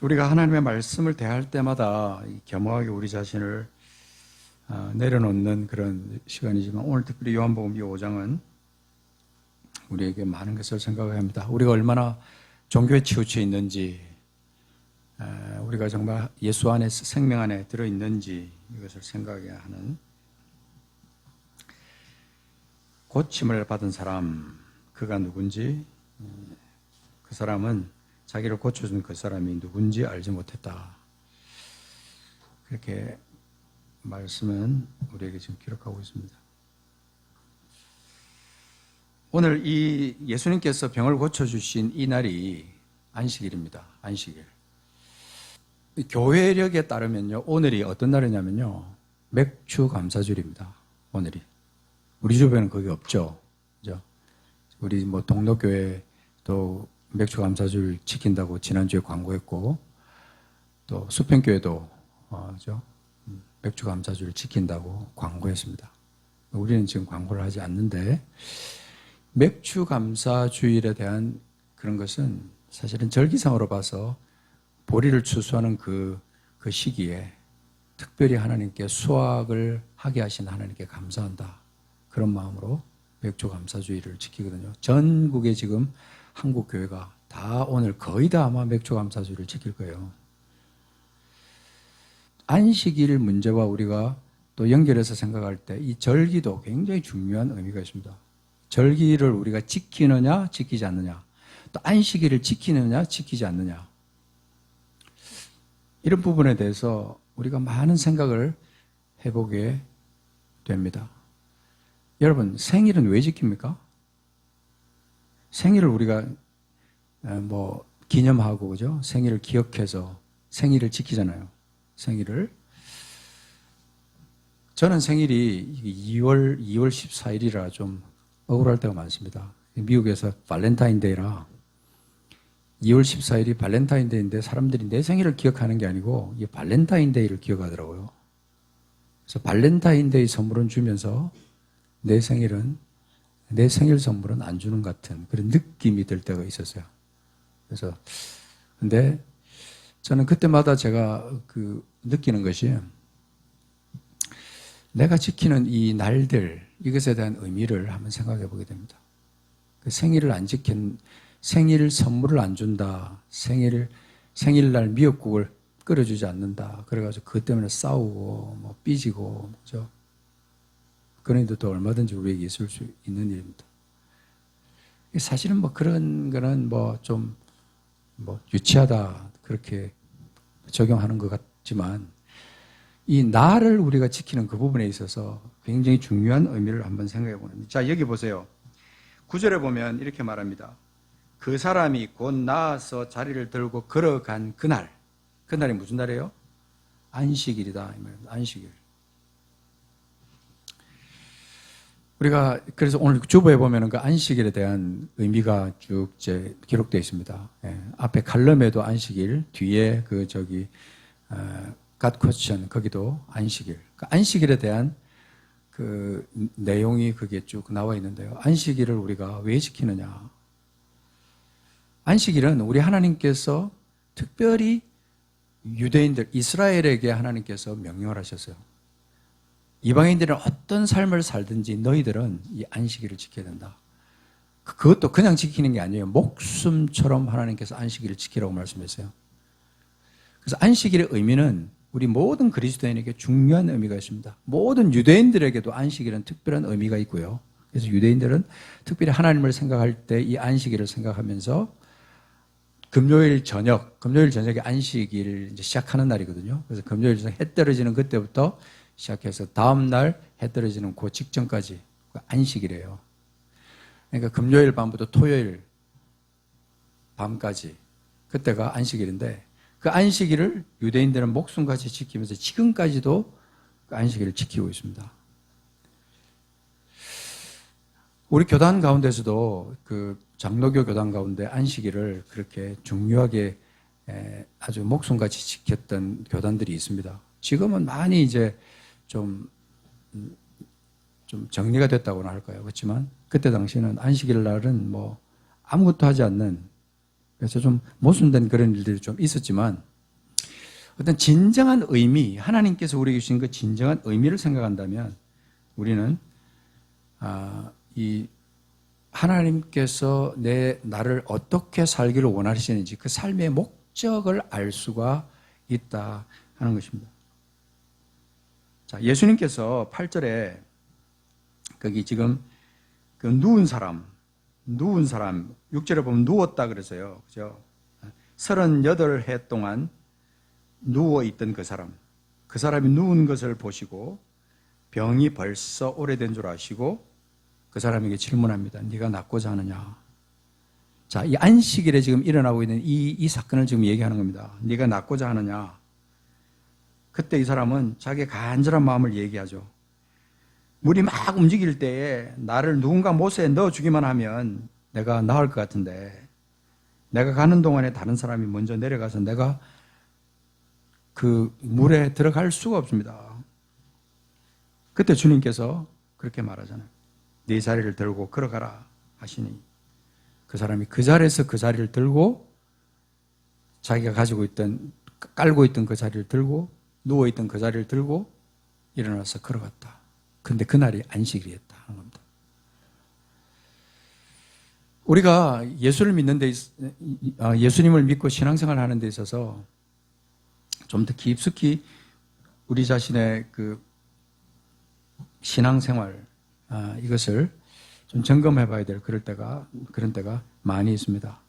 우리가 하나님의 말씀을 대할 때마다 겸허하게 우리 자신을 내려놓는 그런 시간이지만, 오늘 특별히 요한복음 5장은 우리에게 많은 것을 생각해야 합니다. 우리가 얼마나 종교에 치우쳐 있는지, 우리가 정말 예수 안에, 생명 안에 들어있는지 이것을 생각해야 하는, 고침을 받은 사람, 그가 누군지, 그 사람은 자기를 고쳐준 그 사람이 누군지 알지 못했다. 그렇게 말씀은 우리에게 지금 기록하고 있습니다. 오늘 이 예수님께서 병을 고쳐주신 이 날이 안식일입니다. 안식일. 교회력에 따르면요, 오늘이 어떤 날이냐면요, 맥주 감사주일입니다. 오늘이. 우리 주변에는 그게 없죠. 그죠? 우리 뭐 동로교회도 맥주 감사주일 지킨다고 지난주에 광고했고, 또 수평교회도 그죠? 맥주 감사주일 지킨다고 광고했습니다. 우리는 지금 광고를 하지 않는데, 맥주 감사주일에 대한 그런 것은 사실은 절기상으로 봐서 보리를 추수하는 그 시기에 특별히 하나님께 수확을 하게 하신 하나님께 감사한다, 그런 마음으로 맥주 감사주일을 지키거든요. 전국에 지금 한국 교회가 다 오늘 거의 다 아마 맥주 감사주일을 지킬 거예요. 안식일 문제와 우리가 또 연결해서 생각할 때 이 절기도 굉장히 중요한 의미가 있습니다. 절기를 우리가 지키느냐 지키지 않느냐, 또 안식일을 지키느냐 지키지 않느냐, 이런 부분에 대해서 우리가 많은 생각을 해보게 됩니다. 여러분, 생일은 왜 지킵니까? 생일을 우리가 뭐 기념하고, 그죠? 생일을 기억해서 생일을 지키잖아요. 생일을. 저는 생일이 2월 14일이라 좀 억울할 때가 많습니다. 미국에서 발렌타인데이라 2월 14일이 발렌타인데이인데 사람들이 내 생일을 기억하는 게 아니고 이 발렌타인데이를 기억하더라고요. 그래서 발렌타인데이 선물은 주면서 내 생일 선물은 안 주는 것 같은 그런 느낌이 들 때가 있었어요. 그래서 근데 저는 그때마다 제가 느끼는 것이, 내가 지키는 이 날들, 이것에 대한 의미를 한번 생각해 보게 됩니다. 생일을 안 지킨, 생일 선물을 안 준다, 생일날 미역국을 끓여주지 않는다, 그래가지고 그것 때문에 싸우고 뭐 삐지고, 그죠? 그런 일도 얼마든지 우리에게 있을 수 있는 일입니다. 사실은 뭐 그런 거는 좀 유치하다, 그렇게 적용하는 것 같지만, 이 나를 우리가 지키는 그 부분에 있어서 굉장히 중요한 의미를 한번 생각해 보는. 자, 여기 보세요. 9절에 보면 이렇게 말합니다. 그 사람이 곧 나아서 자리를 들고 걸어간 그날. 그날이 무슨 날이에요? 안식일이다, 이 말입니다. 안식일. 우리가 그래서 오늘 주보에 보면은 그 안식일에 대한 의미가 쭉 기록되어 있습니다. 예, 앞에 칼럼에도 안식일, 뒤에 God question, 거기도 안식일. 그 안식일에 대한 그 내용이 그게 쭉 나와 있는데요. 안식일을 우리가 왜 지키느냐? 안식일은 우리 하나님께서 특별히 유대인들, 이스라엘에게 하나님께서 명령을 하셨어요. 이방인들은 어떤 삶을 살든지 너희들은 이 안식일을 지켜야 된다. 그것도 그냥 지키는 게 아니에요. 목숨처럼 하나님께서 안식일을 지키라고 말씀했어요. 그래서 안식일의 의미는 우리 모든 그리스도인에게 중요한 의미가 있습니다. 모든 유대인들에게도 안식일은 특별한 의미가 있고요. 그래서 유대인들은 특별히 하나님을 생각할 때 이 안식일을 생각하면서 금요일 저녁에 안식일을 이제 시작하는 날이거든요. 그래서 금요일 저녁 해 떨어지는 그때부터 시작해서 다음날 해 떨어지는 그 직전까지 안식이래요. 그러니까 금요일 밤부터 토요일 밤까지 그때가 안식일인데, 그 안식일을 유대인들은 목숨같이 지키면서 지금까지도 그 안식일을 지키고 있습니다. 우리 교단 가운데서도 그 장로교 교단 가운데 안식일을 그렇게 중요하게 아주 목숨같이 지켰던 교단들이 있습니다. 지금은 많이 이제 좀 정리가 됐다고나 할까요? 그렇지만 그때 당시에는 안식일 날은 뭐 아무것도 하지 않는, 그래서 좀 모순된 그런 일들이 좀 있었지만, 어떤 진정한 의미, 하나님께서 우리에게 주신 그 진정한 의미를 생각한다면 우리는 이 하나님께서 나를 어떻게 살기를 원하시는지 그 삶의 목적을 알 수가 있다 하는 것입니다. 자, 예수님께서 8절에 거기 지금 그 누운 사람 6절에 보면 누웠다 그래서요. 그죠? 38해 동안 누워있던 그 사람이 누운 것을 보시고 병이 벌써 오래된 줄 아시고 그 사람에게 질문합니다. 네가 낫고자 하느냐? 자, 이 안식일에 지금 일어나고 있는 이 사건을 지금 얘기하는 겁니다. 네가 낫고자 하느냐? 그때 이 사람은 자기의 간절한 마음을 얘기하죠. 물이 막 움직일 때에 나를 누군가 못에 넣어주기만 하면 내가 나을 것 같은데 내가 가는 동안에 다른 사람이 먼저 내려가서 내가 그 물에 들어갈 수가 없습니다. 그때 주님께서 그렇게 말하잖아요. 네 자리를 들고 걸어가라 하시니 그 사람이 그 자리에서 그 자리를 들고 자기가 가지고 있던 깔고 있던 그 자리를 들고 누워있던 그 자리를 들고 일어나서 걸어갔다. 근데 그날이 안식일이었다 하는 겁니다. 우리가 예수를 믿는 데 예수님을 믿고 신앙생활을 하는 데 있어서 좀 더 깊숙이 우리 자신의 그 신앙생활 이것을 좀 점검해 봐야 될 그런 때가 많이 있습니다.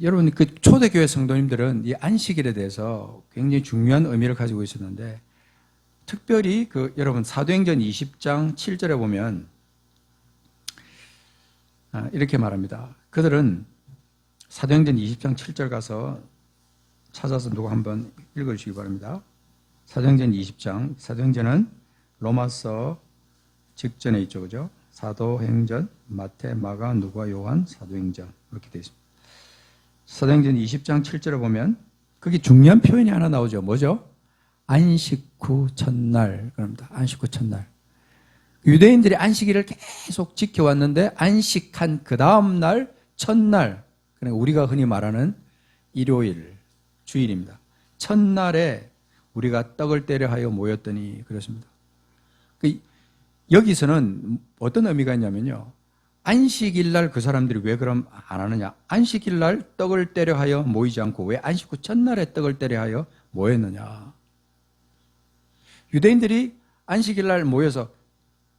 여러분 그 초대교회 성도님들은 이 안식일에 대해서 굉장히 중요한 의미를 가지고 있었는데 특별히 그 여러분 사도행전 20장 7절에 보면 이렇게 말합니다. 그들은 사도행전 20장 7절 가서 찾아서 누구 한번 읽어주시기 바랍니다. 사도행전 20장, 사도행전은 로마서 직전에 있죠, 그죠? 사도행전, 마태, 마가, 누가, 요한, 사도행전 이렇게 되어 있습니다. 사도행전 20장 7절에 보면 거기 중요한 표현이 하나 나오죠. 뭐죠? 안식 후 첫날 그럽니다. 안식 후 첫날. 유대인들이 안식일을 계속 지켜왔는데 안식한 그 다음 날 첫날, 그러니까 우리가 흔히 말하는 일요일, 주일입니다. 첫날에 우리가 떡을 떼려 하여 모였더니 그렇습니다. 여기서는 어떤 의미가 있냐면요. 안식일 날 그 사람들이 왜 그럼 안 하느냐? 안식일 날 떡을 떼려 하여 모이지 않고 왜 안식 후 첫날에 떡을 떼려 하여 모였느냐? 유대인들이 안식일 날 모여서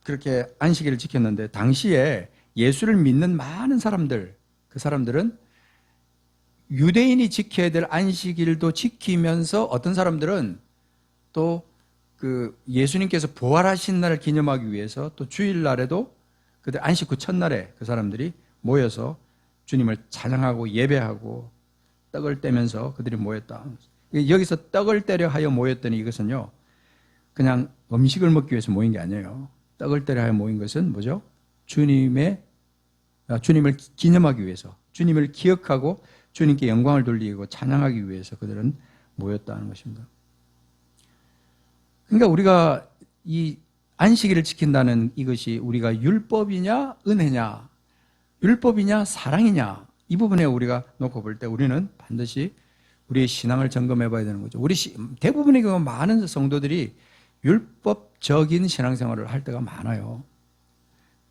그렇게 안식일을 지켰는데 당시에 예수를 믿는 많은 사람들, 그 사람들은 유대인이 지켜야 될 안식일도 지키면서 어떤 사람들은 또 그 예수님께서 부활하신 날을 기념하기 위해서 또 주일날에도 그들 안식 후 첫날에 그 사람들이 모여서 주님을 찬양하고 예배하고 떡을 떼면서 그들이 모였다. 여기서 떡을 떼려 하여 모였더니 이것은요, 그냥 음식을 먹기 위해서 모인 게 아니에요. 떡을 떼려 하여 모인 것은 뭐죠? 주님을 기념하기 위해서, 주님을 기억하고 주님께 영광을 돌리고 찬양하기 위해서 그들은 모였다는 것입니다. 그러니까 우리가 이 안식일을 지킨다는 이것이 우리가 율법이냐 은혜냐, 율법이냐 사랑이냐, 이 부분에 우리가 놓고 볼 때 우리는 반드시 우리의 신앙을 점검해 봐야 되는 거죠. 대부분의 경우 많은 성도들이 율법적인 신앙생활을 할 때가 많아요.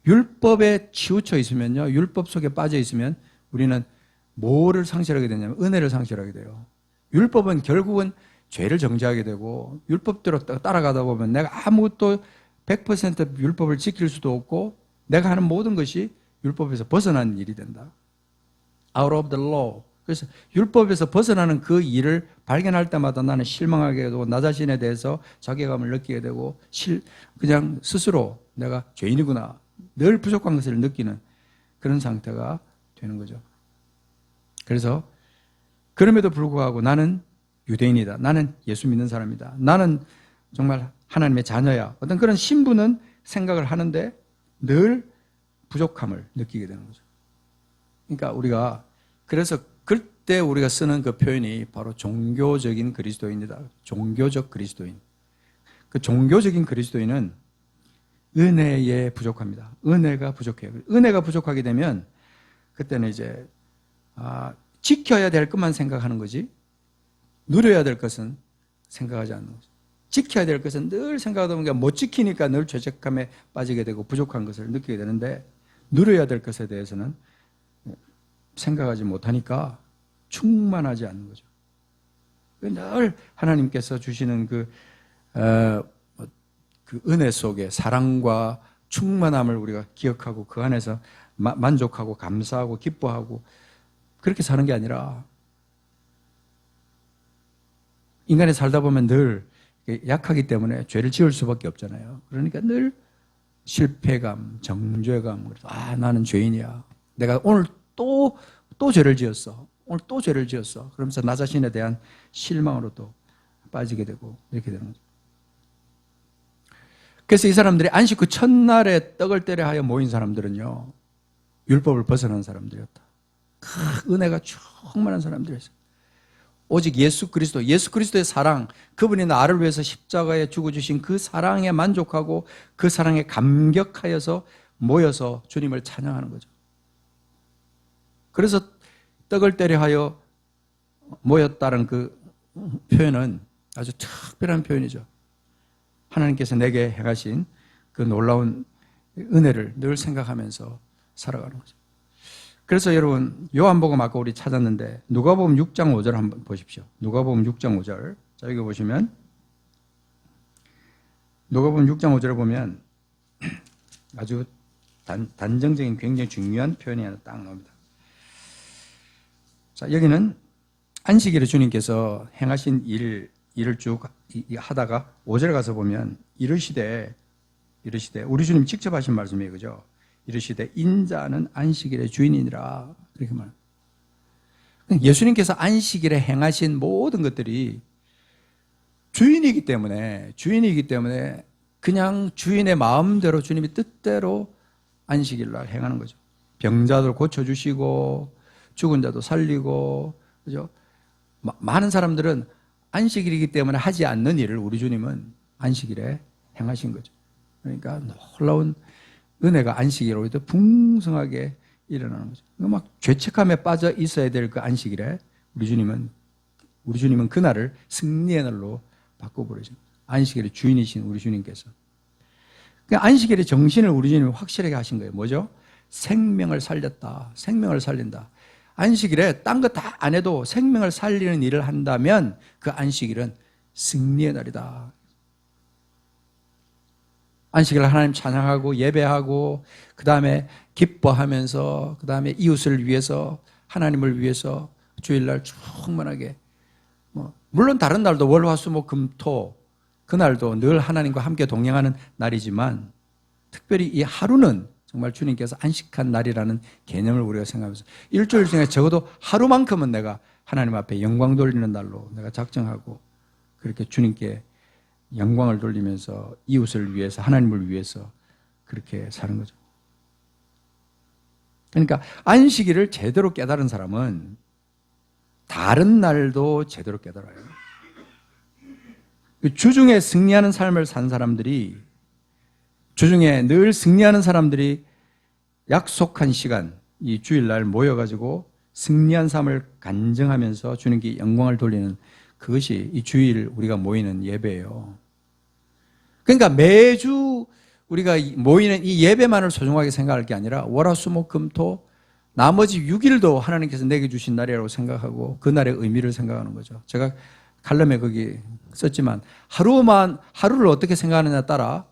율법에 치우쳐 있으면요, 율법 속에 빠져 있으면 우리는 뭐를 상실하게 되냐면 은혜를 상실하게 돼요. 율법은 결국은 죄를 정죄하게 되고 율법대로 따라가다 보면 내가 아무것도 100% 율법을 지킬 수도 없고 내가 하는 모든 것이 율법에서 벗어난 일이 된다. Out of the law. 그래서 율법에서 벗어나는 그 일을 발견할 때마다 나는 실망하게 되고 나 자신에 대해서 자괴감을 느끼게 되고 그냥 스스로 내가 죄인이구나, 늘 부족한 것을 느끼는 그런 상태가 되는 거죠. 그래서 그럼에도 불구하고 나는 유대인이다, 나는 예수 믿는 사람이다, 나는 정말 하나님의 자녀야, 어떤 그런 신분은 생각을 하는데 늘 부족함을 느끼게 되는 거죠. 그러니까 우리가 그래서 그때 우리가 쓰는 그 표현이 바로 종교적인 그리스도인이다. 종교적 그리스도인. 그 종교적인 그리스도인은 은혜에 부족합니다. 은혜가 부족해요. 은혜가 부족하게 되면 그때는 이제 지켜야 될 것만 생각하는 거지 누려야 될 것은 생각하지 않는 거죠. 지켜야 될 것은 늘 생각하다 보니까 못 지키니까 늘 죄책감에 빠지게 되고 부족한 것을 느끼게 되는데, 누려야 될 것에 대해서는 생각하지 못하니까 충만하지 않는 거죠. 늘 하나님께서 주시는 그 은혜 속에 사랑과 충만함을 우리가 기억하고 그 안에서 만족하고 감사하고 기뻐하고 그렇게 사는 게 아니라, 인간이 살다 보면 늘 약하기 때문에 죄를 지을 수밖에 없잖아요. 그러니까 늘 실패감, 정죄감, 나는 죄인이야. 내가 오늘 또 죄를 지었어. 오늘 또 죄를 지었어. 그러면서 나 자신에 대한 실망으로 또 빠지게 되고 이렇게 되는 거죠. 그래서 이 사람들이 안식 그 첫날에 떡을 때려 하여 모인 사람들은요, 율법을 벗어난 사람들이었다. 큰 은혜가 충만한 사람들이었어요. 오직 예수 그리스도의 사랑, 그분이 나를 위해서 십자가에 죽어주신 그 사랑에 만족하고 그 사랑에 감격하여서 모여서 주님을 찬양하는 거죠. 그래서 떡을 때려 하여 모였다는 그 표현은 아주 특별한 표현이죠. 하나님께서 내게 행하신 그 놀라운 은혜를 늘 생각하면서 살아가는 거죠. 그래서 여러분, 요한복음 아까 우리 찾았는데 누가복음 6장 5절 한번 보십시오. 누가복음 6장 5절. 자, 여기 보시면 누가복음 6장 5절을 보면 아주 단정적인 굉장히 중요한 표현이 하나 딱 나옵니다. 자, 여기는 안식일에 주님께서 행하신 일을 쭉 하다가 5절 가서 보면 이르시되 우리 주님 직접 하신 말씀이에요. 그죠? 이르시되 인자는 안식일의 주인이니라. 그렇게 말합니다. 예수님께서 안식일에 행하신 모든 것들이 주인이기 때문에 그냥 주인의 마음대로 주님이 뜻대로 안식일날 행하는 거죠. 병자들 고쳐주시고 죽은 자도 살리고, 그죠? 많은 사람들은 안식일이기 때문에 하지 않는 일을 우리 주님은 안식일에 행하신 거죠. 그러니까 놀라운 은혜가 안식일로 더 풍성하게 일어나는 거죠. 막 죄책감에 빠져 있어야 될 그 안식일에 우리 주님은 그날을 승리의 날로 바꿔버리죠. 안식일의 주인이신 우리 주님께서. 그러니까 안식일의 정신을 우리 주님이 확실하게 하신 거예요. 뭐죠? 생명을 살렸다. 생명을 살린다. 안식일에 딴 거 다 안 해도 생명을 살리는 일을 한다면 그 안식일은 승리의 날이다. 안식일 하나님 찬양하고 예배하고 그 다음에 기뻐하면서 그 다음에 이웃을 위해서 하나님을 위해서 주일날 충만하게 물론 다른 날도 월, 화, 수, 목, 금, 토 그날도 늘 하나님과 함께 동행하는 날이지만 특별히 이 하루는 정말 주님께서 안식한 날이라는 개념을 우리가 생각하면서 일주일 중에 적어도 하루만큼은 내가 하나님 앞에 영광 돌리는 날로 내가 작정하고 그렇게 주님께 영광을 돌리면서 이웃을 위해서 하나님을 위해서 그렇게 사는 거죠. 그러니까 안식일을 제대로 깨달은 사람은 다른 날도 제대로 깨달아요. 주중에 승리하는 삶을 산 사람들이 주중에 늘 승리하는 사람들이 약속한 시간 이 주일날 모여가지고 승리한 삶을 간증하면서 주님께 영광을 돌리는 그것이 이 주일 우리가 모이는 예배예요. 그러니까 매주 우리가 모이는 이 예배만을 소중하게 생각할 게 아니라 월화수목금토 나머지 6일도 하나님께서 내게 주신 날이라고 생각하고 그 날의 의미를 생각하는 거죠. 제가 칼럼에 거기 썼지만 하루를 어떻게 생각하느냐에 따라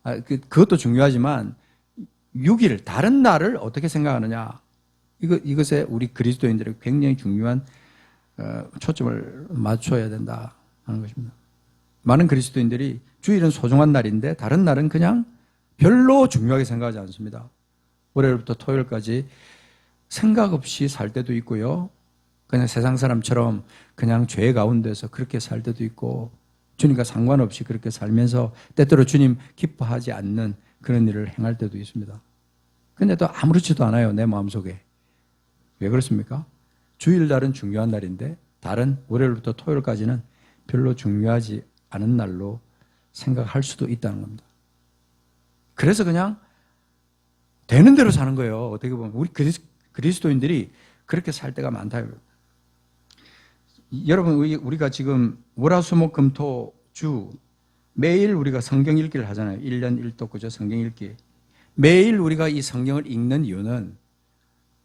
그것도 중요하지만 6일 다른 날을 어떻게 생각하느냐 이것에 우리 그리스도인들이 굉장히 중요한 초점을 맞춰야 된다 하는 것입니다. 많은 그리스도인들이 주일은 소중한 날인데 다른 날은 그냥 별로 중요하게 생각하지 않습니다. 월요일부터 토요일까지 생각 없이 살 때도 있고요. 그냥 세상 사람처럼 그냥 죄 가운데서 그렇게 살 때도 있고 주님과 상관없이 그렇게 살면서 때때로 주님 기뻐하지 않는 그런 일을 행할 때도 있습니다. 근데 또 아무렇지도 않아요. 내 마음속에. 왜 그렇습니까? 주일날은 중요한 날인데 다른 월요일부터 토요일까지는 별로 중요하지 않은 날로 생각할 수도 있다는 겁니다. 그래서 그냥 되는 대로 사는 거예요. 어떻게 보면 우리 그리스도인들이 그렇게 살 때가 많다. 여러분, 우리가 지금 월화수목금토주 매일 우리가 성경 읽기를 하잖아요. 1년 1독, 그죠? 성경 읽기. 매일 우리가 이 성경을 읽는 이유는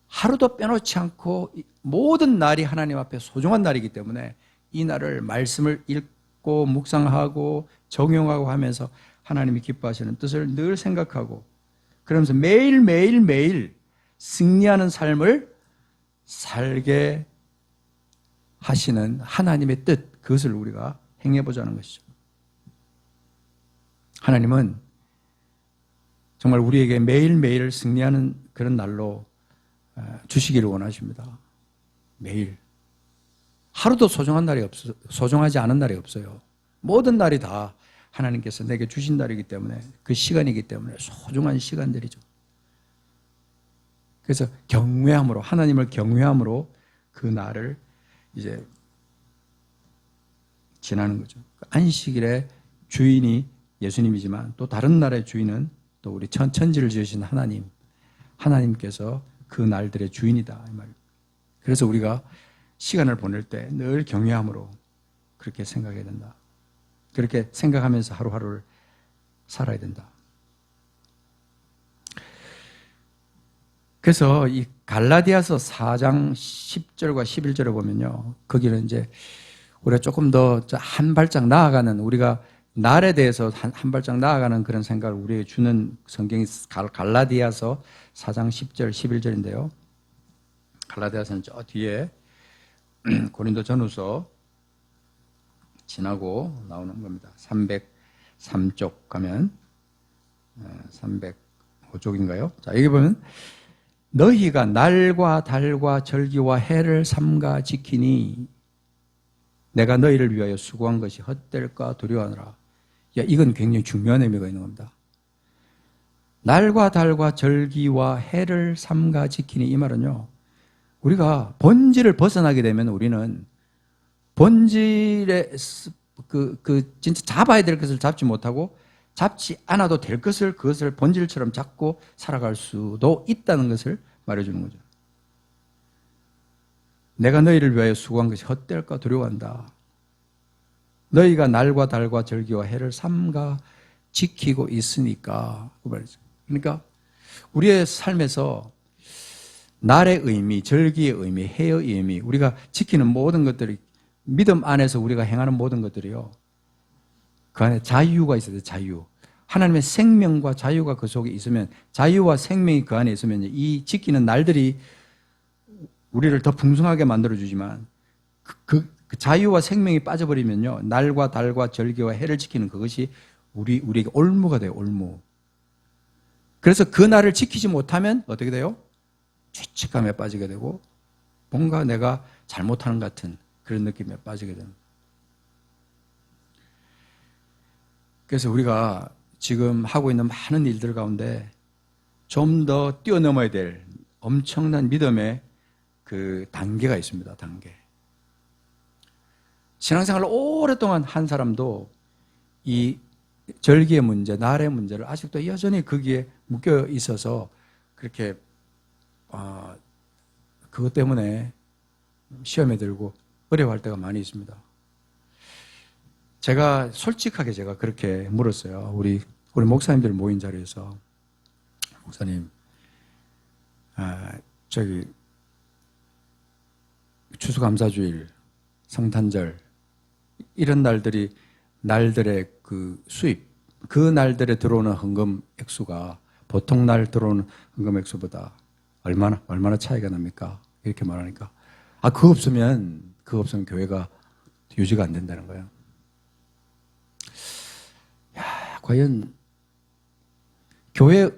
하루도 빼놓지 않고 모든 날이 하나님 앞에 소중한 날이기 때문에 이 날을 말씀을 읽고 묵상하고 적용하고 하면서 하나님이 기뻐하시는 뜻을 늘 생각하고 그러면서 매일 승리하는 삶을 살게 하시는 하나님의 뜻, 그것을 우리가 행해보자는 것이죠. 하나님은 정말 우리에게 매일매일 승리하는 그런 날로 주시기를 원하십니다. 매일. 하루도 소중한 날이 소중하지 않은 날이 없어요. 모든 날이 다 하나님께서 내게 주신 날이기 때문에 그 시간이기 때문에 소중한 시간들이죠. 그래서 경외함으로, 하나님을 경외함으로 그 날을 이제 지나는 거죠. 안식일의 주인이 예수님이지만 또 다른 날의 주인은 또 우리 천지를 지으신 하나님께서 그 날들의 주인이다 이 말이에요. 그래서 우리가 시간을 보낼 때 늘 경외함으로 그렇게 생각해야 된다. 그렇게 생각하면서 하루하루를 살아야 된다. 그래서 이 갈라디아서 4장 10절과 11절을 보면요. 거기는 이제 우리가 조금 더 한 발짝 나아가는, 우리가 날에 대해서 한 발짝 나아가는 그런 생각을 우리에게 주는 성경이 갈라디아서 4장 10절, 11절인데요. 갈라디아서는 저 뒤에 고린도 전후서 지나고 나오는 겁니다. 303쪽 가면 305쪽인가요? 자, 여기 보면 너희가 날과 달과 절기와 해를 삼가 지키니 내가 너희를 위하여 수고한 것이 헛될까 두려워하노라. 야, 이건 굉장히 중요한 의미가 있는 겁니다. 날과 달과 절기와 해를 삼가 지키니, 이 말은요, 우리가 본질을 벗어나게 되면 우리는 본질에 진짜 잡아야 될 것을 잡지 못하고 잡지 않아도 될 것을 그것을 본질처럼 잡고 살아갈 수도 있다는 것을 말해주는 거죠. 내가 너희를 위하여 수고한 것이 헛될까 두려워한다. 너희가 날과 달과 절기와 해를 삼가 지키고 있으니까. 그러니까 우리의 삶에서 날의 의미, 절기의 의미, 해의 의미, 우리가 지키는 모든 것들이, 믿음 안에서 우리가 행하는 모든 것들이요, 그 안에 자유가 있어야 돼요. 자유. 하나님의 생명과 자유가 그 속에 있으면, 자유와 생명이 그 안에 있으면 이 지키는 날들이 우리를 더 풍성하게 만들어주지만 그 자유와 생명이 빠져버리면요, 날과 달과 절기와 해를 지키는 그것이 우리에게 올무가 돼요. 올무. 그래서 그 날을 지키지 못하면 어떻게 돼요? 죄책감에 빠지게 되고 뭔가 내가 잘못하는 것 같은 그런 느낌에 빠지게 됩니다. 그래서 우리가 지금 하고 있는 많은 일들 가운데 좀 더 뛰어넘어야 될 엄청난 믿음의 그 단계가 있습니다. 단계. 신앙생활을 오랫동안 한 사람도 이 절기의 문제, 날의 문제를 아직도 여전히 거기에 묶여 있어서 그렇게 그것 때문에 시험에 들고 어려워할 때가 많이 있습니다. 제가 솔직하게 그렇게 물었어요. 우리 목사님들 모인 자리에서, 목사님, 추수감사주일, 성탄절, 이런 날들의 그 수입, 그 날들에 들어오는 헌금 액수가 보통 날 들어오는 헌금 액수보다 얼마나 차이가 납니까? 이렇게 말하니까, 그거 없으면 교회가 유지가 안 된다는 거예요. 야, 과연 교회,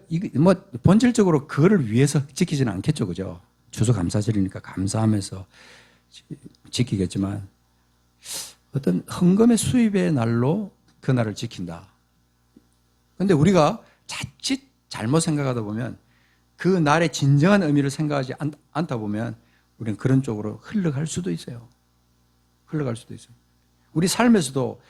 본질적으로 그거를 위해서 지키지는 않겠죠, 그죠? 추수감사절이니까 감사하면서 지키겠지만, 어떤 헌금의 수입의 날로 그 날을 지킨다. 그런데 우리가 자칫 잘못 생각하다 보면, 그 날의 진정한 의미를 생각하지 않다 보면 우리는 그런 쪽으로 흘러갈 수도 있어요. 흘러갈 수도 있어요. 우리 삶에서도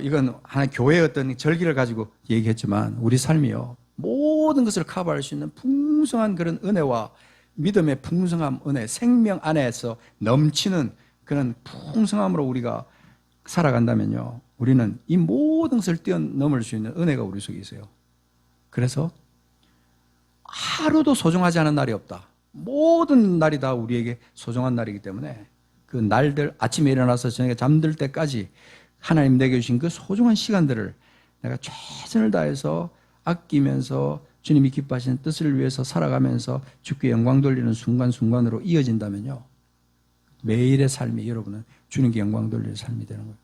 이건 하나 교회의 어떤 절기를 가지고 얘기했지만, 우리 삶이요, 모든 것을 커버할 수 있는 풍성한 그런 은혜와 믿음의 풍성한 은혜, 생명 안에서 넘치는 그런 풍성함으로 우리가 살아간다면요, 우리는 이 모든 것을 뛰어넘을 수 있는 은혜가 우리 속에 있어요. 그래서 하루도 소중하지 않은 날이 없다. 모든 날이 다 우리에게 소중한 날이기 때문에 그 날들, 아침에 일어나서 저녁에 잠들 때까지 하나님 내게 주신 그 소중한 시간들을 내가 최선을 다해서 아끼면서 주님이 기뻐하시는 뜻을 위해서 살아가면서 주께 영광 돌리는 순간순간으로 이어진다면요, 매일의 삶이 여러분은 주님께 영광 돌리는 삶이 되는 거예요.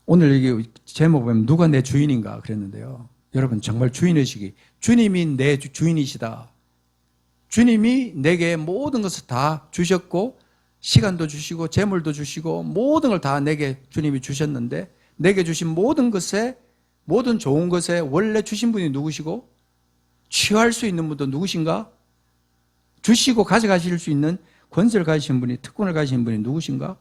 오늘 이게 제목 보면 누가 내 주인인가 그랬는데요, 여러분 정말 주인의식이, 주님이 내 주인이시다. 주님이 내게 모든 것을 다 주셨고 시간도 주시고 재물도 주시고 모든 걸 다 내게 주님이 주셨는데, 내게 주신 모든 것에, 모든 좋은 것에 원래 주신 분이 누구시고 취할 수 있는 분도 누구신가? 주시고 가져가실 수 있는 권세를 가지신 분이, 특권을 가지신 분이 누구신가?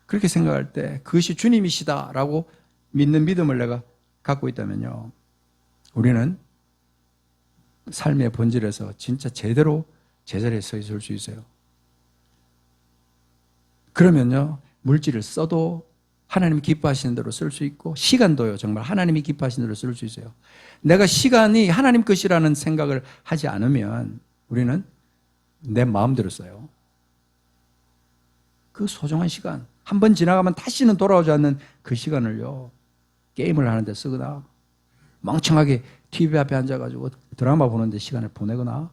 그렇게 생각할 때 그것이 주님이시다라고 믿는 믿음을 내가 갖고 있다면요, 우리는 삶의 본질에서 진짜 제대로 제자리에 서 있을 수 있어요. 그러면요, 물질을 써도 하나님이 기뻐하시는 대로 쓸 수 있고, 시간도요, 정말 하나님이 기뻐하시는 대로 쓸 수 있어요. 내가 시간이 하나님 것이라는 생각을 하지 않으면 우리는 내 마음대로 써요. 그 소중한 시간, 한 번 지나가면 다시는 돌아오지 않는 그 시간을요, 게임을 하는데 쓰거나 멍청하게 TV 앞에 앉아가지고 드라마 보는데 시간을 보내거나,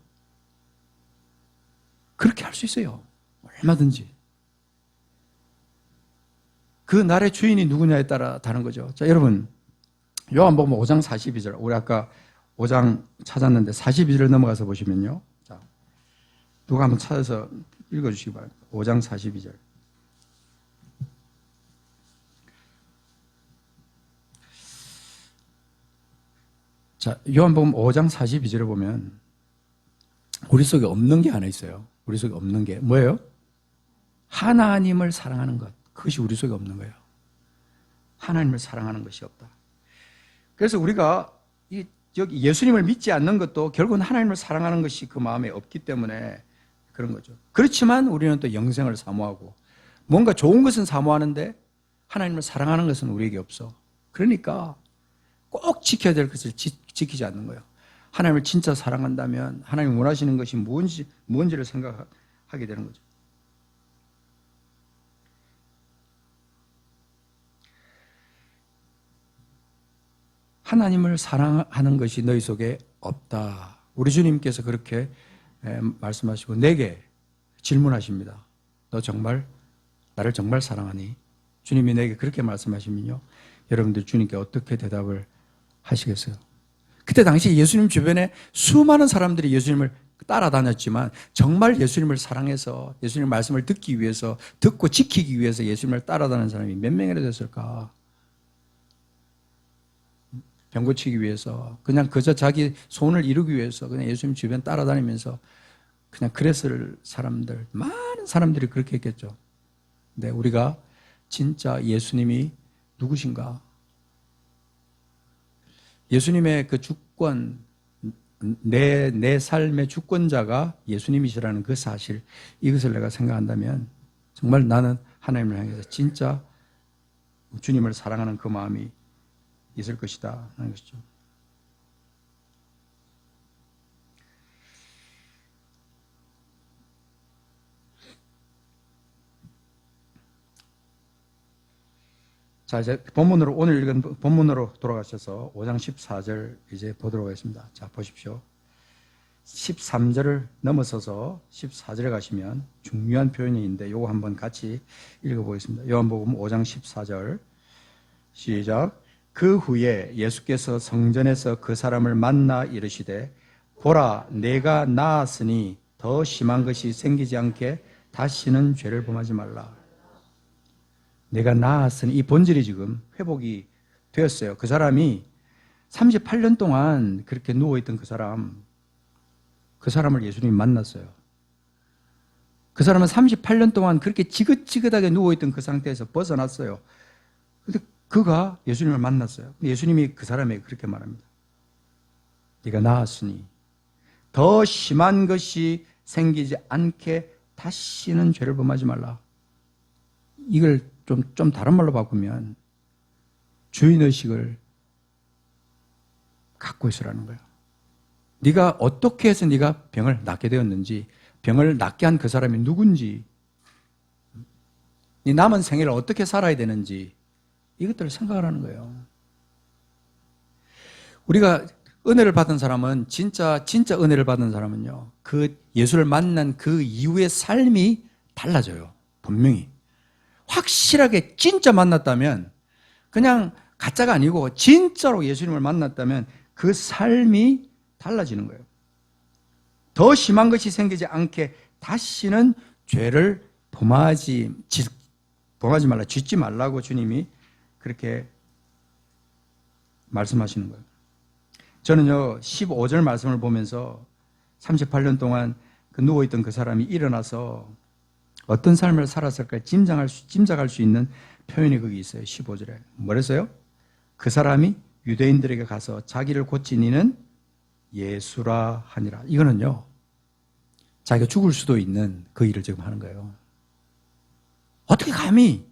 그렇게 할 수 있어요. 얼마든지. 그 날의 주인이 누구냐에 따라 다른 거죠. 자, 여러분, 요한복음 5장 42절, 우리 아까 5장 찾았는데 42절을 넘어가서 보시면요, 자, 누가 한번 찾아서 읽어주시기 바랍니다. 5장 42절. 자, 요한복음 5장 42절을 보면 우리 속에 없는 게 하나 있어요. 우리 속에 없는 게 뭐예요? 하나님을 사랑하는 것. 그것이 우리 속에 없는 거예요. 하나님을 사랑하는 것이 없다. 그래서 우리가 여기 예수님을 믿지 않는 것도 결국은 하나님을 사랑하는 것이 그 마음에 없기 때문에 그런 거죠. 그렇지만 우리는 또 영생을 사모하고 뭔가 좋은 것은 사모하는데 하나님을 사랑하는 것은 우리에게 없어. 그러니까 꼭 지켜야 될 것을 지키지 않는 거예요. 하나님을 진짜 사랑한다면 하나님이 원하시는 것이 뭔지를 생각하게 되는 거죠. 하나님을 사랑하는 것이 너희 속에 없다. 우리 주님께서 그렇게 말씀하시고 내게 질문하십니다. 너 정말 나를 정말 사랑하니? 주님이 내게 그렇게 말씀하시면요, 여러분들 주님께 어떻게 대답을 하시겠어요? 그때 당시 예수님 주변에 수많은 사람들이 예수님을 따라다녔지만 정말 예수님을 사랑해서 예수님 말씀을 듣기 위해서, 듣고 지키기 위해서 예수님을 따라다니는 사람이 몇 명이나 됐을까? 병 고치기 위해서, 그냥 그저 자기 소원을 이루기 위해서 그냥 예수님 주변 따라다니면서 그냥 그랬을 사람들, 많은 사람들이 그렇게 했겠죠. 근데 우리가 진짜 예수님이 누구신가? 예수님의 그 주권, 내 삶의 주권자가 예수님이시라는 그 사실, 이것을 내가 생각한다면 정말 나는 하나님을 향해서 진짜 주님을 사랑하는 그 마음이 있을 것이다 하는 것이죠. 자, 이제 본문으로, 오늘 읽은 본문으로 돌아가셔서 5장 14절 이제 보도록 하겠습니다. 자, 보십시오. 13절을 넘어서서 14절에 가시면 중요한 표현이 있는데 요거 한번 같이 읽어보겠습니다. 요한복음 5장 14절 시작. 그 후에 예수께서 성전에서 그 사람을 만나 이르시되 보라, 내가 나았으니 더 심한 것이 생기지 않게 다시는 죄를 범하지 말라. 내가 나았으니, 이 본질이 지금 회복이 되었어요. 그 사람이 38년 동안 그렇게 누워있던 그 사람을 예수님이 만났어요. 그 사람은 38년 동안 그렇게 지긋지긋하게 누워있던 그 상태에서 벗어났어요. 근데 그가 예수님을 만났어요. 예수님이 그 사람에게 그렇게 말합니다. 네가 나았으니 더 심한 것이 생기지 않게 다시는 죄를 범하지 말라. 이걸 좀 다른 말로 바꾸면 주인의식을 갖고 있으라는 거예요. 네가 어떻게 해서 네가 병을 낫게 되었는지, 병을 낫게 한 그 사람이 누군지, 네 남은 생애를 어떻게 살아야 되는지 이것들을 생각을 하는 거예요. 우리가 은혜를 받은 사람은 진짜 은혜를 받은 사람은요, 그 예수를 만난 그 이후의 삶이 달라져요. 분명히. 확실하게 진짜 만났다면, 그냥 가짜가 아니고 진짜로 예수님을 만났다면 그 삶이 달라지는 거예요. 더 심한 것이 생기지 않게 다시는 죄를 범하지 말라, 짓지 말라고 주님이 그렇게 말씀하시는 거예요. 저는요, 15절 말씀을 보면서 38년 동안 그 누워있던 그 사람이 일어나서 어떤 삶을 살았을까 짐작할 수 있는 표현이 거기 있어요. 15절에. 뭐랬어요? 그 사람이 유대인들에게 가서 자기를 고친 이는 예수라 하니라. 이거는요, 자기가 죽을 수도 있는 그 일을 지금 하는 거예요. 어떻게 감히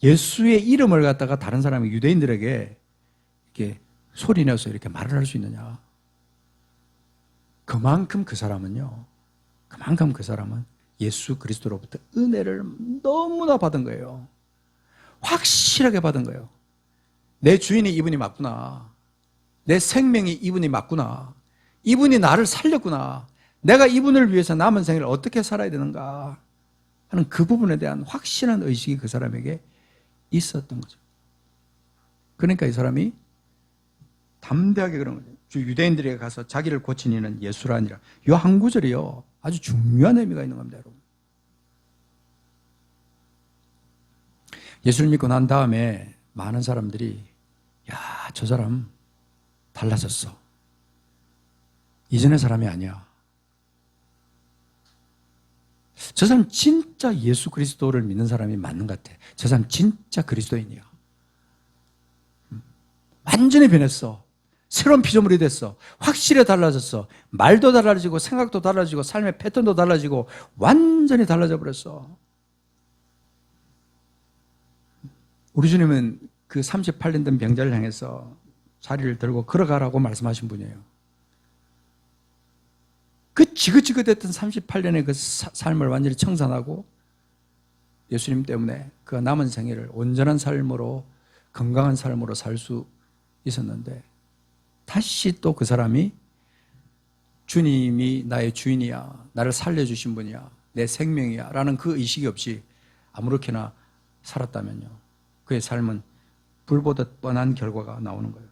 예수의 이름을 갖다가 다른 사람이 유대인들에게 이렇게 소리내서 이렇게 말을 할 수 있느냐. 그만큼 그 사람은 예수 그리스도로부터 은혜를 너무나 받은 거예요. 확실하게 받은 거예요. 내 주인이 이분이 맞구나. 내 생명이 이분이 맞구나. 이분이 나를 살렸구나. 내가 이분을 위해서 남은 생을 어떻게 살아야 되는가 하는 그 부분에 대한 확실한 의식이 그 사람에게 있었던 거죠. 그러니까 이 사람이 담대하게 그런 거죠. 유대인들에게 가서 자기를 고친 이는 예수라 아니라. 이 한 구절이요, 아주 중요한 의미가 있는 겁니다, 여러분. 예수를 믿고 난 다음에 많은 사람들이, 야, 저 사람 달라졌어. 이전의 사람이 아니야. 저 사람 진짜 예수 그리스도를 믿는 사람이 맞는 것 같아. 저 사람 진짜 그리스도인이야. 완전히 변했어. 새로운 피조물이 됐어. 확실히 달라졌어. 말도 달라지고 생각도 달라지고 삶의 패턴도 달라지고 완전히 달라져 버렸어. 우리 주님은 그 38년 된 병자를 향해서 자리를 들고 걸어가라고 말씀하신 분이에요. 그 지긋지긋했던 38년의 그 삶을 완전히 청산하고 예수님 때문에 그 남은 생애를 온전한 삶으로, 건강한 삶으로 살 수 있었는데, 다시 또 그 사람이 주님이 나의 주인이야, 나를 살려주신 분이야, 내 생명이야 라는 그 의식이 없이 아무렇게나 살았다면요, 그의 삶은 불보듯 뻔한 결과가 나오는 거예요.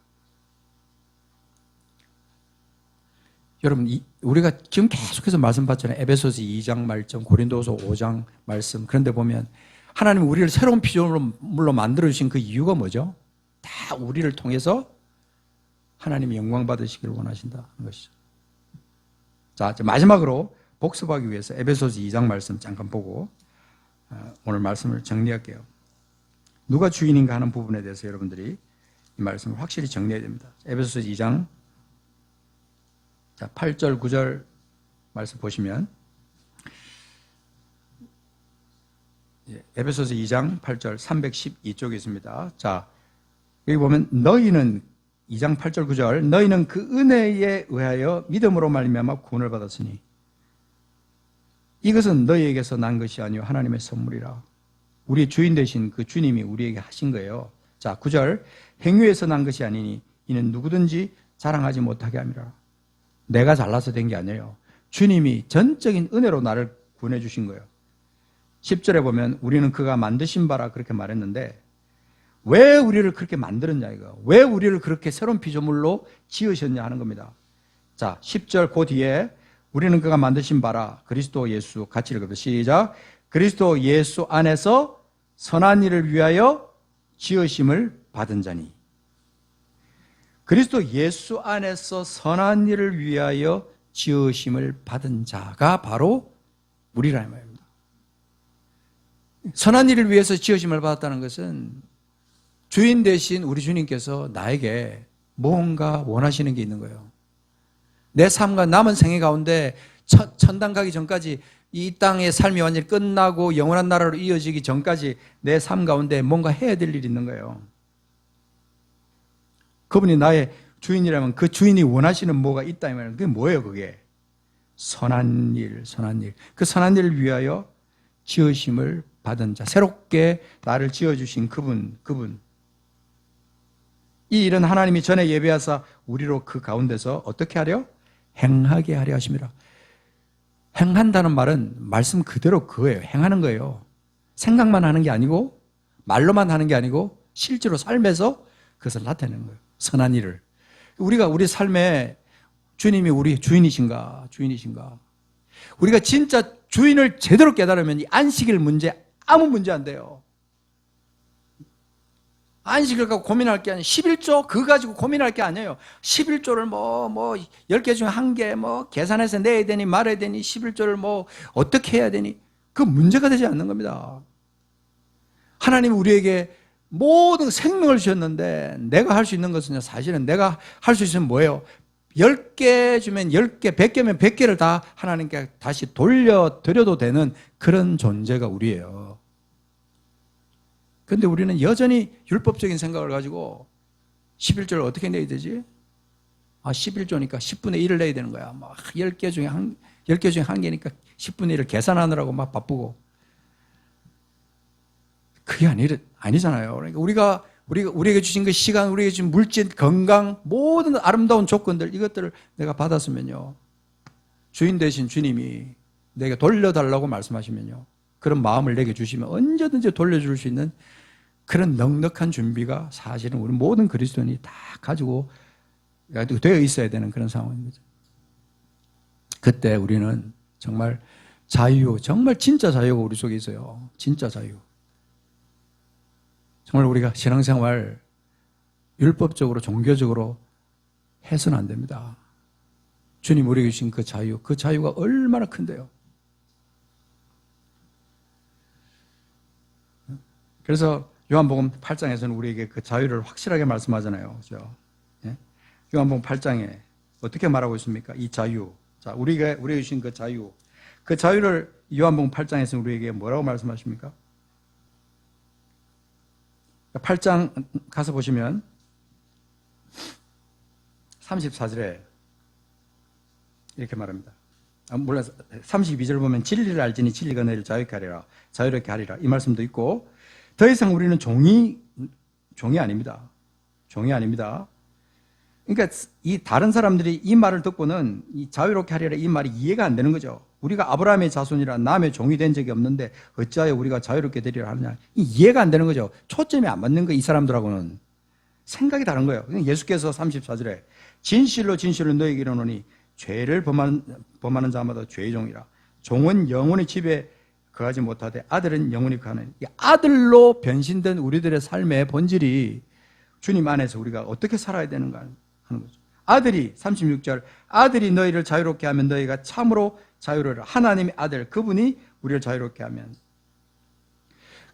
여러분, 우리가 지금 계속해서 말씀 받잖아요. 에베소서 2장 말씀, 고린도서 5장 말씀. 그런데 보면 하나님이 우리를 새로운 피조물로 만들어주신 그 이유가 뭐죠? 다 우리를 통해서 하나님이 영광 받으시기를 원하신다는 것이죠. 자, 마지막으로 복습하기 위해서 에베소서 2장 말씀 잠깐 보고 오늘 말씀을 정리할게요. 누가 주인인가 하는 부분에 대해서 여러분들이 이 말씀을 확실히 정리해야 됩니다. 에베소서 2장 8절, 9절 말씀 보시면, 에베소서 2장 8절 312쪽에 있습니다. 자, 여기 보면 너희는 2장 8절 9절 너희는 그 은혜에 의하여 믿음으로 말미암아 구원을 받았으니 이것은 너희에게서 난 것이 아니요 하나님의 선물이라. 우리의 주인 되신 그 주님이 우리에게 하신 거예요. 자, 9절 행위에서 난 것이 아니니 이는 누구든지 자랑하지 못하게 함이라. 내가 잘나서 된 게 아니에요. 주님이 전적인 은혜로 나를 구원해 주신 거예요. 10절에 보면 우리는 그가 만드신 바라 그렇게 말했는데, 왜 우리를 그렇게 만들었냐 이거. 왜 우리를 그렇게 새로운 피조물로 지으셨냐 하는 겁니다. 자, 10절 그 뒤에 우리는 그가 만드신 바라 그리스도 예수, 같이 읽어요. 시작. 그리스도 예수 안에서 선한 일을 위하여 지으심을 받은 자니. 그리스도 예수 안에서 선한 일을 위하여 지으심을 받은 자가 바로 우리라는 말입니다. 선한 일을 위해서 지으심을 받았다는 것은 주인 대신 우리 주님께서 나에게 뭔가 원하시는 게 있는 거예요. 내 삶과 남은 생애 가운데 천당 가기 전까지 이 땅의 삶이 완전히 끝나고 영원한 나라로 이어지기 전까지 내 삶 가운데 뭔가 해야 될 일이 있는 거예요. 그분이 나의 주인이라면 그 주인이 원하시는 뭐가 있다 이 말이에요. 그게 뭐예요 그게? 선한 일, 선한 일. 그 선한 일을 위하여 지으심을 받은 자, 새롭게 나를 지어주신 그분. 이 일은 하나님이 전에 예배하사 우리로 그 가운데서 어떻게 하려? 행하게 하려 하심이라. 행한다는 말은 말씀 그대로 그거예요. 행하는 거예요. 생각만 하는 게 아니고 말로만 하는 게 아니고 실제로 삶에서 그것을 나타내는 거예요. 선한 일을. 우리가 우리 삶에 주님이 우리 주인이신가? 우리가 진짜 주인을 제대로 깨달으면 이 안식일 문제 아무 문제 안 돼요. 안식일 갖고 고민할 게 아니에요. 11조 그거 가지고 고민할 게 아니에요. 11조를 10개 중에 한 개 계산해서 내야 되니 말아야 되니 11조를 어떻게 해야 되니 그 문제가 되지 않는 겁니다. 하나님이 우리에게 모든 생명을 주셨는데 내가 할 수 있는 것은 사실은 내가 할 수 있으면 뭐예요? 10개 주면 10개, 100개면 100개를 다 하나님께 다시 돌려드려도 되는 그런 존재가 우리예요. 그런데 우리는 여전히 율법적인 생각을 가지고 11조를 어떻게 내야 되지? 11조니까 10분의 1을 내야 되는 거야. 10개 중에 한 개니까 10분의 1을 계산하느라고 막 바쁘고. 그게 아니잖아요. 그러니까 우리에게 주신 그 시간, 우리에게 주신 물질, 건강, 모든 아름다운 조건들, 이것들을 내가 받았으면요. 주인 되신 주님이 내게 돌려달라고 말씀하시면요. 그런 마음을 내게 주시면 언제든지 돌려줄 수 있는 그런 넉넉한 준비가 사실은 우리 모든 그리스도인이 다 가지고 되어 있어야 되는 그런 상황인 거죠. 그때 우리는 정말 자유, 정말 진짜 자유가 우리 속에 있어요. 진짜 자유. 정말 우리가 신앙생활 율법적으로 종교적으로 해서는 안 됩니다. 주님 우리에게 주신 그 자유가 얼마나 큰데요. 그래서 요한복음 8장에서는 우리에게 그 자유를 확실하게 말씀하잖아요. 그렇죠? 예? 요한복음 8장에 어떻게 말하고 있습니까? 이 자유. 자, 우리에게 주신 그 자유. 그 자유를 요한복음 8장에서 우리에게 뭐라고 말씀하십니까? 8장 가서 보시면 34절에 이렇게 말합니다. 물론 32절 보면 진리를 알지니 진리가 너희를 자유롭게 하리라 이 말씀도 있고 더 이상 우리는 종이 아닙니다. 종이 아닙니다. 그러니까 이 다른 사람들이 이 말을 듣고는 이 자유롭게 하리라 이 말이 이해가 안 되는 거죠. 우리가 아브라함의 자손이라 남의 종이 된 적이 없는데 어찌하여 우리가 자유롭게 되리라 하느냐. 이해가 안 되는 거죠. 초점이 안 맞는 거예요. 이 사람들하고는. 생각이 다른 거예요. 예수께서 34절에 진실로 너희에게 이르노니 죄를 범하는 자마다 죄의 종이라. 종은 영원히 집에 거하지 못하되 아들은 영원히 거하는. 아들로 변신된 우리들의 삶의 본질이 주님 안에서 우리가 어떻게 살아야 되는가 하는 거죠. 아들이 36절 아들이 너희를 자유롭게 하면 너희가 참으로 자유를 하나님의 아들 그분이 우리를 자유롭게 하면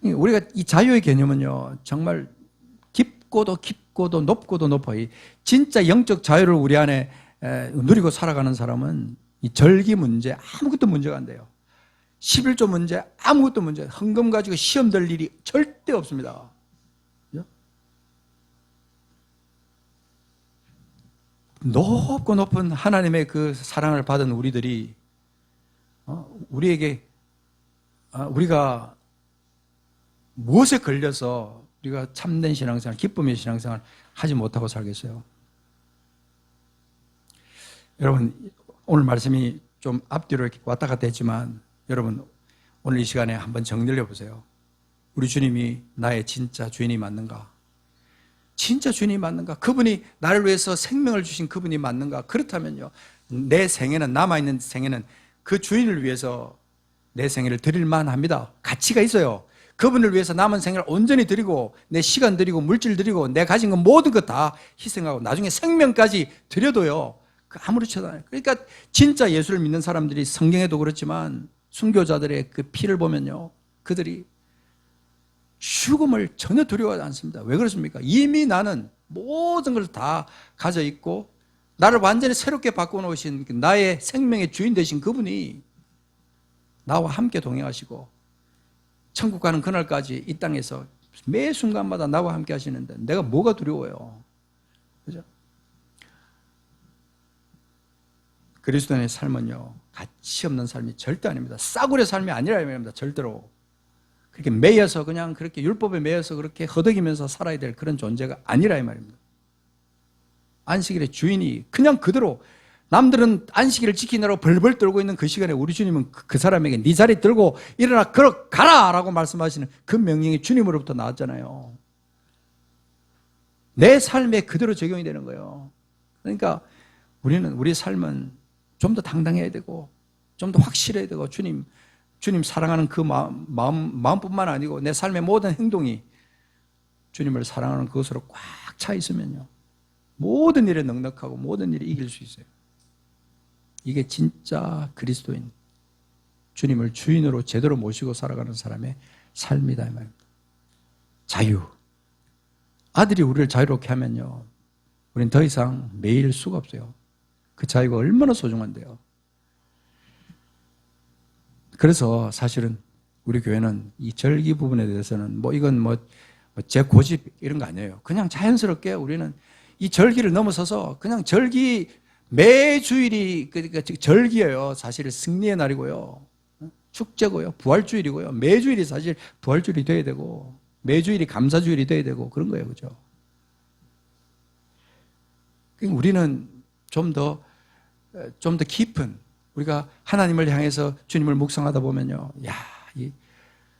우리가 이 자유의 개념은요 정말 깊고도 높고도 높아요. 진짜 영적 자유를 우리 안에 누리고 살아가는 사람은 이 절기 문제 아무것도 문제가 안 돼요. 11조 문제 아무것도 문제 헌금 가지고 시험 될 일이 절대 없습니다. 높고 높은 하나님의 그 사랑을 받은 우리들이 우리에게 우리가 무엇에 걸려서 우리가 참된 신앙생활, 기쁨의 신앙생활 하지 못하고 살겠어요? 여러분 오늘 말씀이 좀 앞뒤로 이렇게 왔다 갔다 했지만 여러분 오늘 이 시간에 한번 정리를 해보세요. 우리 주님이 나의 진짜 주인이 맞는가? 진짜 주인이 맞는가? 그분이 나를 위해서 생명을 주신 그분이 맞는가? 그렇다면요 내 생애는 남아있는 생애는 그 주인을 위해서 내 생애를 드릴 만합니다. 가치가 있어요. 그분을 위해서 남은 생애를 온전히 드리고 내 시간 드리고 물질 드리고 내 가진 것 모든 것 다 희생하고 나중에 생명까지 드려도요 아무렇지도 않아요. 그러니까 진짜 예수를 믿는 사람들이 성경에도 그렇지만 순교자들의 그 피를 보면요 그들이 죽음을 전혀 두려워하지 않습니다. 왜 그렇습니까? 이미 나는 모든 걸 다 가져 있고 나를 완전히 새롭게 바꿔놓으신 나의 생명의 주인 되신 그분이 나와 함께 동행하시고 천국 가는 그날까지 이 땅에서 매 순간마다 나와 함께 하시는데 내가 뭐가 두려워요? 그죠? 그리스도인의 삶은요, 가치 없는 삶이 절대 아닙니다. 싸구려 삶이 아니라 이 말입니다. 절대로. 그렇게 매여서 그냥 그렇게 율법에 매여서 그렇게 허덕이면서 살아야 될 그런 존재가 아니라 이 말입니다. 안식일의 주인이 그냥 그대로 남들은 안식일을 지키느라고 벌벌 떨고 있는 그 시간에 우리 주님은 그 사람에게 네 자리 들고 일어나 걸어가라 라고 말씀하시는 그 명령이 주님으로부터 나왔잖아요. 내 삶에 그대로 적용이 되는 거예요. 그러니까 우리 삶은 좀 더 당당해야 되고 좀 더 확실해야 되고 주님 사랑하는 그 마음뿐만 아니고 내 삶의 모든 행동이 주님을 사랑하는 그것으로 꽉 차 있으면요, 모든 일에 넉넉하고 모든 일을 이길 수 있어요. 이게 진짜 그리스도인, 주님을 주인으로 제대로 모시고 살아가는 사람의 삶이다 이 말입니다. 자유. 아들이 우리를 자유롭게 하면요, 우리는 더 이상 매일 수가 없어요. 그 자유가 얼마나 소중한데요. 그래서 사실은 우리 교회는 이 절기 부분에 대해서는 이건 제 고집 이런 거 아니에요. 그냥 자연스럽게 우리는 이 절기를 넘어서서 그냥 절기 매주일이 그러니까 절기예요. 사실 승리의 날이고요. 축제고요. 부활주일이고요. 매주일이 사실 부활주일이 돼야 되고 매주일이 감사주일이 돼야 되고 그런 거예요. 그죠? 그러니까 우리는 좀 더 깊은, 우리가 하나님을 향해서 주님을 묵상하다 보면요,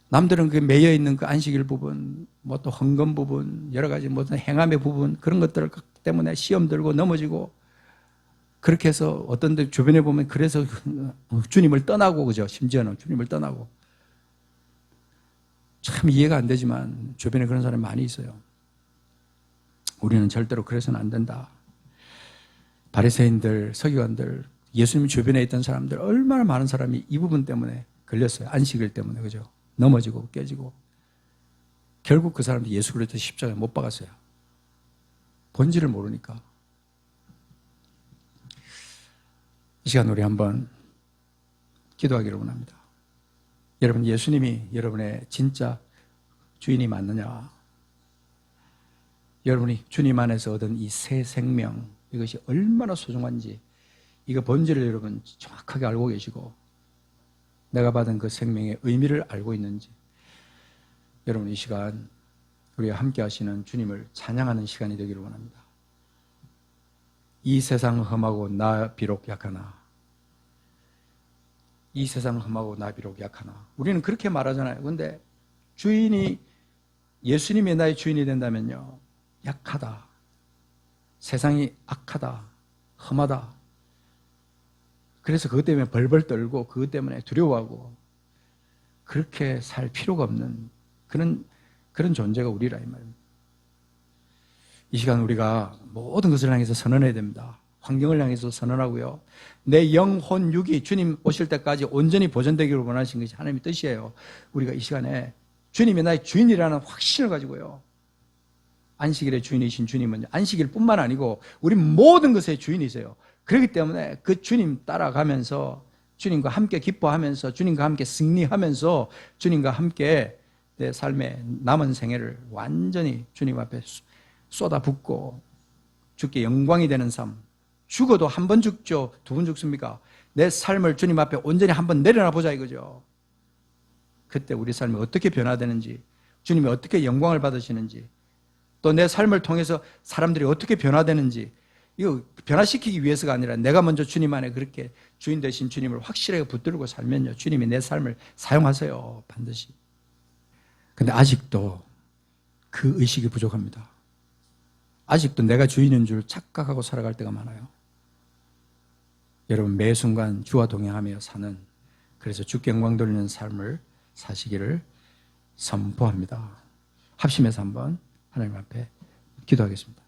남들은 그 매여 있는 그 안식일 부분, 또 헌금 부분, 여러 가지 행함의 부분, 그런 것들 때문에 시험 들고 넘어지고, 그렇게 해서 어떤 데 주변에 보면 그래서 주님을 떠나고, 그죠? 심지어는 주님을 떠나고. 참 이해가 안 되지만 주변에 그런 사람이 많이 있어요. 우리는 절대로 그래서는 안 된다. 바리새인들, 서기관들, 예수님 주변에 있던 사람들, 얼마나 많은 사람이 이 부분 때문에 걸렸어요. 안식일 때문에, 그죠? 넘어지고 깨지고. 결국 그 사람들이 예수 그리스도 십자가에 못 박았어요. 본질을 모르니까. 이 시간 우리 한번 기도하기를 원합니다. 여러분, 예수님이 여러분의 진짜 주인이 맞느냐? 여러분이 주님 안에서 얻은 이 새 생명, 이것이 얼마나 소중한지 이거 본질을 여러분 정확하게 알고 계시고 내가 받은 그 생명의 의미를 알고 있는지, 여러분 이 시간 우리가 함께 하시는 주님을 찬양하는 시간이 되기를 원합니다. 이 세상 험하고 나 비록 약하나, 이 세상 험하고 나 비록 약하나, 우리는 그렇게 말하잖아요. 그런데 주인이, 예수님이 나의 주인이 된다면요, 약하다, 세상이 악하다, 험하다, 그래서 그것 때문에 벌벌 떨고 그것 때문에 두려워하고 그렇게 살 필요가 없는 그런 존재가 우리라 이 말입니다. 이 시간 우리가 모든 것을 향해서 선언해야 됩니다. 환경을 향해서 선언하고요, 내 영혼 육이 주님 오실 때까지 온전히 보존되기를 원하신 것이 하나님의 뜻이에요. 우리가 이 시간에 주님이 나의 주인이라는 확신을 가지고요, 안식일의 주인이신 주님은 안식일뿐만 아니고 우리 모든 것의 주인이세요. 그렇기 때문에 그 주님 따라가면서 주님과 함께 기뻐하면서 주님과 함께 승리하면서 주님과 함께 내 삶의 남은 생애를 완전히 주님 앞에 쏟아붓고 주께 영광이 되는 삶. 죽어도 한 번 죽죠? 두 번 죽습니까? 내 삶을 주님 앞에 온전히 한번 내려놔 보자 이거죠. 그때 우리 삶이 어떻게 변화되는지, 주님이 어떻게 영광을 받으시는지, 또 내 삶을 통해서 사람들이 어떻게 변화되는지, 이거 변화시키기 위해서가 아니라 내가 먼저 주님 안에 그렇게 주인 되신 주님을 확실하게 붙들고 살면요, 주님이 내 삶을 사용하세요, 반드시. 근데 아직도 그 의식이 부족합니다. 아직도 내가 주인인 줄 착각하고 살아갈 때가 많아요. 여러분, 매 순간 주와 동행하며 사는, 그래서 주께 영광 돌리는 삶을 사시기를 선포합니다. 합심해서 한번 하나님 앞에 기도하겠습니다.